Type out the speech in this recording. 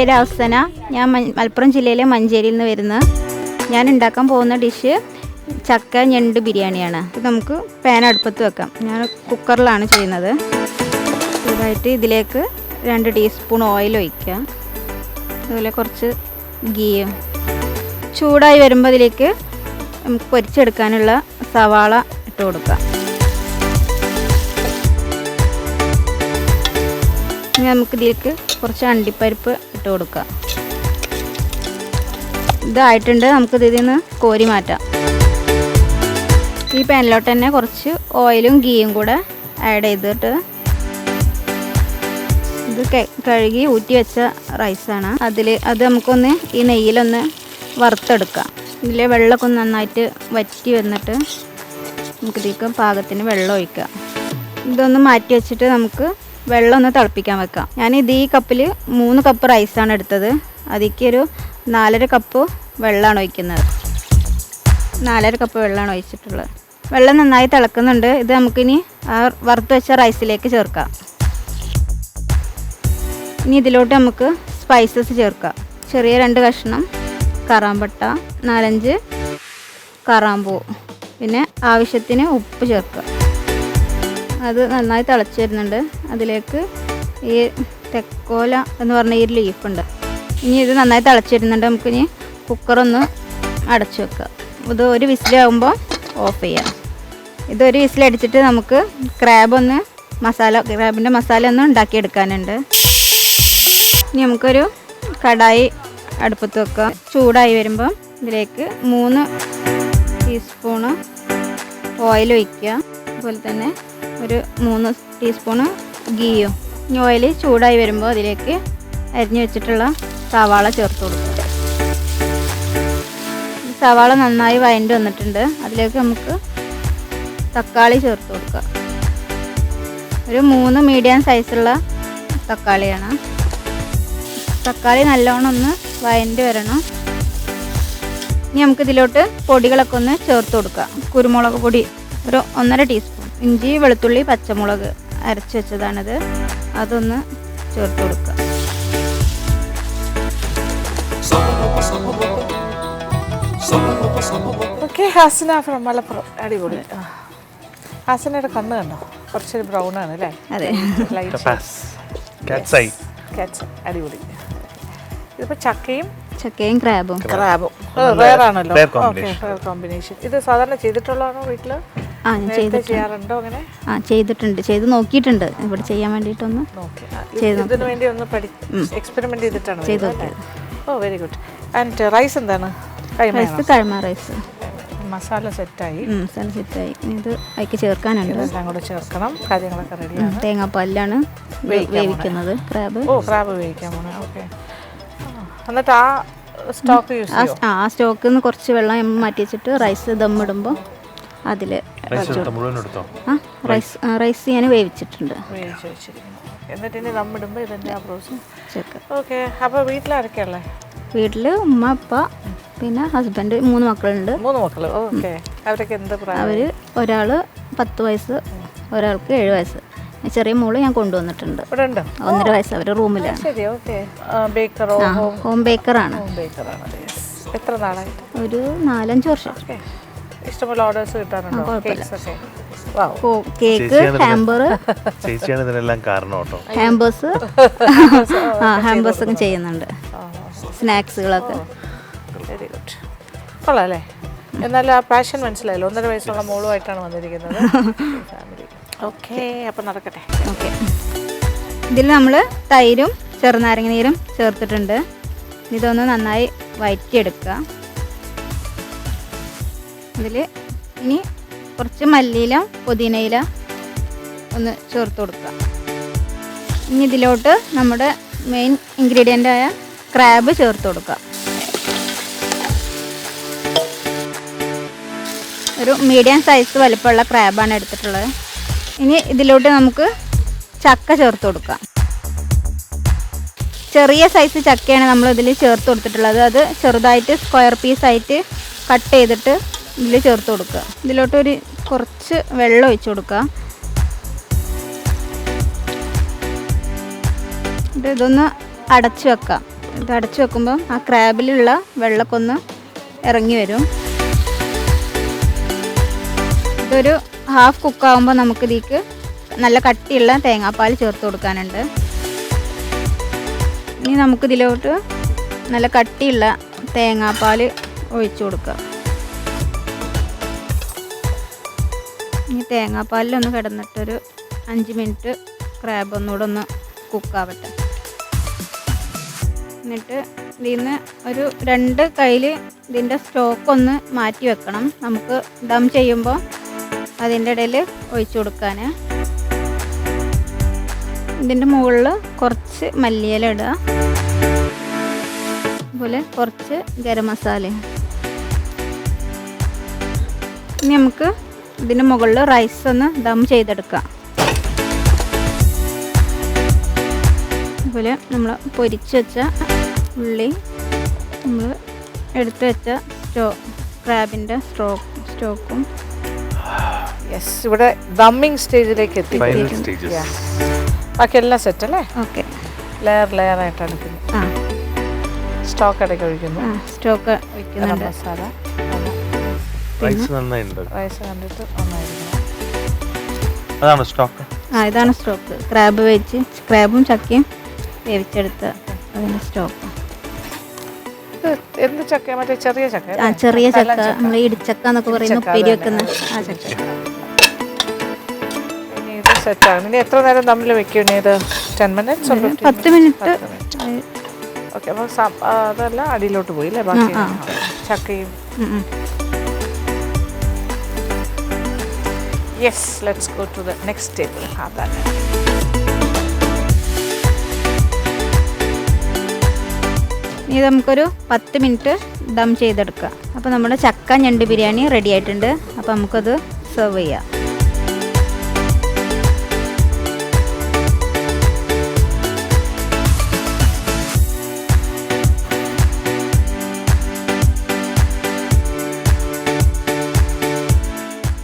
പേര് അവസന. ഞാൻ മലപ്പുറം ജില്ലയിലെ മഞ്ചേരിയിൽ നിന്ന് വരുന്ന. ഞാൻ ഉണ്ടാക്കാൻ പോകുന്ന ഡിഷ് ചക്ക ഞണ്ട് ബിരിയാണിയാണ്. ഇത് നമുക്ക് പാൻ അടുപ്പത്ത് വെക്കാം. ഞാൻ കുക്കറിലാണ് ചെയ്യുന്നത്. ഇതായിട്ട് ഇതിലേക്ക് 2 ടീസ്പൂൺ ഓയിൽ ഒഴിക്കുക. അതുപോലെ കുറച്ച് ഗീയും. ചൂടായി വരുമ്പോൾ ഇതിലേക്ക് നമുക്ക് പൊരിച്ചെടുക്കാനുള്ള സവാള ഇട്ട് കൊടുക്കാം. ഇനി നമുക്ക് ഇതിലേക്ക് കുറച്ച് അണ്ടിപ്പരിപ്പ് ഇട്ട് കൊടുക്കാം. ഇതായിട്ടുണ്ട്. നമുക്കിത് ഇതിൽ നിന്ന് കോരി മാറ്റാം. ഈ പാനിലോട്ട് തന്നെ കുറച്ച് ഓയിലും ഗീയും കൂടെ ആഡ് ചെയ്തിട്ട് ഇത് കഴുകി ഊറ്റി വെച്ച റൈസാണ്. അത് നമുക്കൊന്ന് ഈ നെയ്യിലൊന്ന് വറുത്തെടുക്കാം. ഇതിൽ വെള്ളമൊക്കെ ഒന്ന് നന്നായിട്ട് വറ്റി വന്നിട്ട് നമുക്കിതിലേക്ക് പാകത്തിന് വെള്ളം ഒഴിക്കാം. ഇതൊന്ന് മാറ്റി വെച്ചിട്ട് നമുക്ക് വെള്ളം ഒന്ന് തിളപ്പിക്കാൻ വെക്കാം. ഞാനിത് ഈ കപ്പിൽ 3 കപ്പ് റൈസാണ് എടുത്തത്. അതിലേക്ക് ഒരു 4.5 കപ്പ് വെള്ളമാണ് ഒഴിക്കുന്നത്. 4.5 കപ്പ് വെള്ളമാണ് ഒഴിച്ചിട്ടുള്ളത്. വെള്ളം നന്നായി തിളക്കുന്നുണ്ട്. ഇത് നമുക്കിനി ആ വറുത്ത് വെച്ച റൈസിലേക്ക് ചേർക്കാം. ഇനി ഇതിലോട്ട് നമുക്ക് സ്പൈസസ് ചേർക്കാം. ചെറിയ 2 കഷ്ണം കറാമ്പട്ട, 4-5 കറാമ്പൂ, പിന്നെ ആവശ്യത്തിന് ഉപ്പ് ചേർക്കുക. അത് നന്നായി തിളച്ച് വരുന്നുണ്ട്. അതിലേക്ക് ഈ തെക്കോല എന്ന് പറഞ്ഞ ഈ ലീഫുണ്ട്. ഇനി ഇത് നന്നായി തിളച്ച് വരുന്നുണ്ട്. നമുക്കിനി കുക്കറൊന്ന് അടച്ചു വെക്കുക. ഇത് ഒരു വിസിലാകുമ്പോൾ ഓഫ് ചെയ്യാം. ഇതൊരു വിസിലടിച്ചിട്ട് നമുക്ക് ക്രാബിൻ്റെ മസാല ഒന്ന് ഉണ്ടാക്കിയെടുക്കാനുണ്ട്. ഇനി നമുക്കൊരു കടായി അടുപ്പത്ത് വെക്കുക. ചൂടായി വരുമ്പോൾ ഇതിലേക്ക് 3 ടീസ്പൂണ് ഓയിൽ ഒഴിക്കുക. അതുപോലെ തന്നെ ഒരു 3 ടീസ്പൂണ് ഗീയും. ഇനി ഓയിൽ ചൂടായി വരുമ്പോൾ അതിലേക്ക് അരിഞ്ഞു വെച്ചിട്ടുള്ള സവാള ചേർത്ത് കൊടുക്കുക. സവാള നന്നായി വഴണ്ട് വന്നിട്ടുണ്ട്. അതിലേക്ക് നമുക്ക് തക്കാളി ചേർത്ത് കൊടുക്കുക. ഒരു 3 മീഡിയം സൈസുള്ള തക്കാളിയാണ്. തക്കാളി നല്ലോണം ഒന്ന് വഴണ്ട് വരണം. ഇനി നമുക്കിതിലോട്ട് പൊടികളൊക്കെ ഒന്ന് ചേർത്ത് കൊടുക്കാം. കുരുമുളക് പൊടി ഒരു 1.5 ടീസ്പൂൺ, ഇഞ്ചി വെളുത്തുള്ളി പച്ചമുളക് അരച്ച് വെച്ചതാണിത്. അതൊന്ന് ചേർത്ത് കൊടുക്കുക. Okay, Hasana from Malappuram. അടിപൊളി. ഹാസനയുടെ കണ്ണ് കണ്ടോ? കുറച്ചൊരു ബ്രൗൺ ആണ് അല്ലേ? അതെ, അടിപൊളി. ഇതിപ്പോൾ ചക്കയും ക്രാബും വേറാണല്ലോ. Okay, combination. ഇത് സാധാരണ ചെയ്തിട്ടുള്ളതാണോ വീട്ടിൽ? ചെയ്യാറുണ്ടോ അങ്ങനെ? ചെയ്തിട്ടുണ്ട്, ചെയ്ത് നോക്കിയിട്ടുണ്ട്. ഇവിടെ ചെയ്യാൻ വേണ്ടിയിട്ടൊന്ന് ഇതിനു വേണ്ടി ഒന്ന് എക്സ്പെരിമെന്റ് ചെയ്തിട്ടാണ് ചെയ്തത്. ഓ, വെരി ഗുഡ്. ആൻഡ് റൈസ് എന്താണ്? കൈമ റൈസ്. മസാല സെറ്റായി. ഇത് അതിലേക്ക് ചേർക്കാനുണ്ട്. എല്ലാം കൂടെ ചേർക്കണം. കാര്യങ്ങളൊക്കെ റെഡിയാണ്. തേങ്ങാപ്പാലിലാണ് വേവിക്കുന്നത് ക്രാബ്. ഓ, ക്രാബ് വേവിക്കാൻ പോണേ. ഓക്കെ. എന്നിട്ട് ആ സ്റ്റോക്ക് യൂസ് ചെയ്യോ? ആ സ്റ്റോക്കിൽ നിന്ന് കുറച്ച് വെള്ളം മാറ്റി വെച്ചിട്ട് റൈസ് ദമ്മിടുമ്പോൾ അതിൽ റൈസ് ഞാൻ വേവിച്ചിട്ടുണ്ട്. എന്നിട്ട് ഇനി ദമ്മിടുമ്പോൾ ഇതന്നെ ആ പ്രോസസ്. ഓക്കെ. അപ്പോൾ വീട്ടിലാരൊക്കെയല്ലേ? വീട്ടിൽ ഉമ്മ, അപ്പ, പിന്നെ ഹസ്ബൻഡ്, 3 മക്കളുണ്ട്. 3 മക്കൾ. ഓക്കെ. അവരൊക്കെ എന്ത് പ്രായം? അവർ ഒരാൾ 10 വയസ്സ്, ഒരാൾക്ക് 7 വയസ്സ്. ചെറിയ മോള് ഞാൻ കൊണ്ടുവന്നിട്ടുണ്ട്. 1.5 വയസ്സ്. അവർ റൂമിലാണ്. ശരി. ഓക്കെ. ബേക്കറോ? ഹോം ബേക്കറാണ്. എത്ര നാളായി? ഒരു 4-5 വർഷം. ഇഷ്ടംപോലെ ഓർഡേഴ്സ് കിട്ടാറുണ്ടോ? കേക്ക്, ഹാമ്പേഴ്സ് ഒക്കെ ചെയ്യുന്നുണ്ട്. സ്നാക്സുകളൊക്കെ. Very good. കൊള്ളാം. എന്നാൽ ആ പാഷൻ മനസ്സിലായല്ലോ. 1.5 വയസ്സുള്ള മോളുമായിട്ടാണ് വന്നിരിക്കുന്നത്. ഓക്കെ, അപ്പം നടക്കട്ടെ. ഓക്കെ. ഇതിൽ നമ്മൾ തൈരും ചെറുനാരങ്ങ നീരും ചേർത്തിട്ടുണ്ട്. ഇതൊന്ന് നന്നായി വഴറ്റിയെടുക്കുക. ഇതിൽ ഇനി കുറച്ച് മല്ലിയില, പുതിനയില ഒന്ന് ചേർത്ത് കൊടുക്കുക. ഇനി ഇതിലോട്ട് നമ്മുടെ മെയിൻ ഇൻഗ്രീഡിയൻ്റായ ക്രാബ് ചേർത്ത് കൊടുക്കുക. ഒരു മീഡിയം സൈസ് വലിപ്പമുള്ള ക്രാബാണ് എടുത്തിട്ടുള്ളത്. ഇനി ഇതിലോട്ട് നമുക്ക് ചക്ക ചേർത്ത് കൊടുക്കാം. ചെറിയ സൈസ് ചക്കയാണ് നമ്മൾ ഇതിൽ ചേർത്ത് കൊടുത്തിട്ടുള്ളത്. അത് ചെറുതായിട്ട് സ്ക്വയർ പീസായിട്ട് കട്ട് ചെയ്തിട്ട് ഇതിൽ ചേർത്ത് കൊടുക്കുക. ഇതിലോട്ടൊരു കുറച്ച് വെള്ളം ഒഴിച്ച് കൊടുക്കുക. ഇതൊന്ന് അടച്ച് വെക്കാം. ഇത് അടച്ചു വെക്കുമ്പോൾ ആ ക്രാബിലുള്ള വെള്ളമൊക്കെ ഒന്ന് ഇറങ്ങി വരും. ഇതൊരു ഹാഫ് കുക്കാവുമ്പോൾ നമുക്ക് ഇതിലേക്ക് നല്ല കട്ടിയുള്ള തേങ്ങാപ്പാൽ ചേർത്ത് കൊടുക്കാനുണ്ട്. ഇനി നമുക്കിതിലോട്ട് നല്ല കട്ടിയുള്ള തേങ്ങാപ്പാൽ ഒഴിച്ചു കൊടുക്കുക. ഇനി തേങ്ങാപ്പാലിലൊന്ന് കിടന്നിട്ടൊരു 5 മിനിറ്റ് ക്രാബ് ഒന്നുകൂടെ ഒന്ന് കുക്കാവട്ടെ. എന്നിട്ട് ഇതിൽ നിന്ന് ഒരു 2 കയ്യിൽ ഇതിൻ്റെ സ്റ്റോക്കൊന്ന് മാറ്റി വെക്കണം. നമുക്ക് ദം ചെയ്യുമ്പോൾ അതിൻ്റെ ഇടയിൽ ഒഴിച്ചു കൊടുക്കാൻ. ഇതിൻ്റെ മുകളിൽ കുറച്ച് മല്ലിയില ഇടുക, അതുപോലെ കുറച്ച് ഗരം മസാലയും. ഇനി നമുക്ക് ഇതിൻ്റെ മുകളിൽ റൈസ് ഒന്ന് ദം ചെയ്തെടുക്കാം. അതുപോലെ നമ്മൾ പൊരിച്ച് വെച്ച ഉള്ളി, നമ്മൾ എടുത്ത് വെച്ച ക്രാബിൻ്റെ സ്റ്റോക്കും. യെസ്, ഇവിടെ ദമ്മിങ് സ്റ്റേജിലേക്ക് എത്തി. ബാക്കി എല്ലാം സെറ്റ് അല്ലേ? ഓക്കെ, ലെയർ ആയിട്ട് എടുക്കുന്നു. ആ, സ്റ്റോക്ക് ഇടയ്ക്ക് ഒഴിക്കുന്നു. സ്റ്റോക്ക് ഒഴിക്കുന്നുണ്ട്. മസാല, റൈസ് നന്നായിട്ടുണ്ട്. റൈസ് കണ്ടിട്ട് നന്നായിരിക്കണം. അതാണ് സ്റ്റോക്ക്. ഇതാണ് സ്റ്റോക്ക്. ക്രാബ് വെച്ച് ക്രാബും ചക്കയും വേവിച്ചെടുത്ത് അതിൻ്റെ സ്റ്റോക്ക്. എന്ത് ചക്ക? മറ്റേ ചെറിയ ചക്ക? ചെറിയ ചക്ക, നമ്മൾ ഇടിച്ചക്ക എന്നൊക്കെ പറയുന്ന ഉപ്പേരി വെക്കുന്ന ആ ചക്ക. ഇനി ഇത് സെറ്റാണ്. ഇനി എത്ര നേരം തമ്മിൽ വെക്കും? ഇത് 10 മിനിറ്റ്സ്? 10 മിനിറ്റ്. ഓക്കെ, അപ്പോൾ അതെല്ലാം അടിയിലോട്ട് പോയി അല്ലേ? ബാക്കി ചക്കയും. Yes, let's go to the next table. അതാണ് ഇനി നമുക്കൊരു 10 മിനിറ്റ് ദം ചെയ്തെടുക്കാം. അപ്പോൾ നമ്മുടെ ചക്ക ഞണ്ട് ബിരിയാണി റെഡി ആയിട്ടുണ്ട്. അപ്പോൾ നമുക്കത് സെർവ് ചെയ്യാം.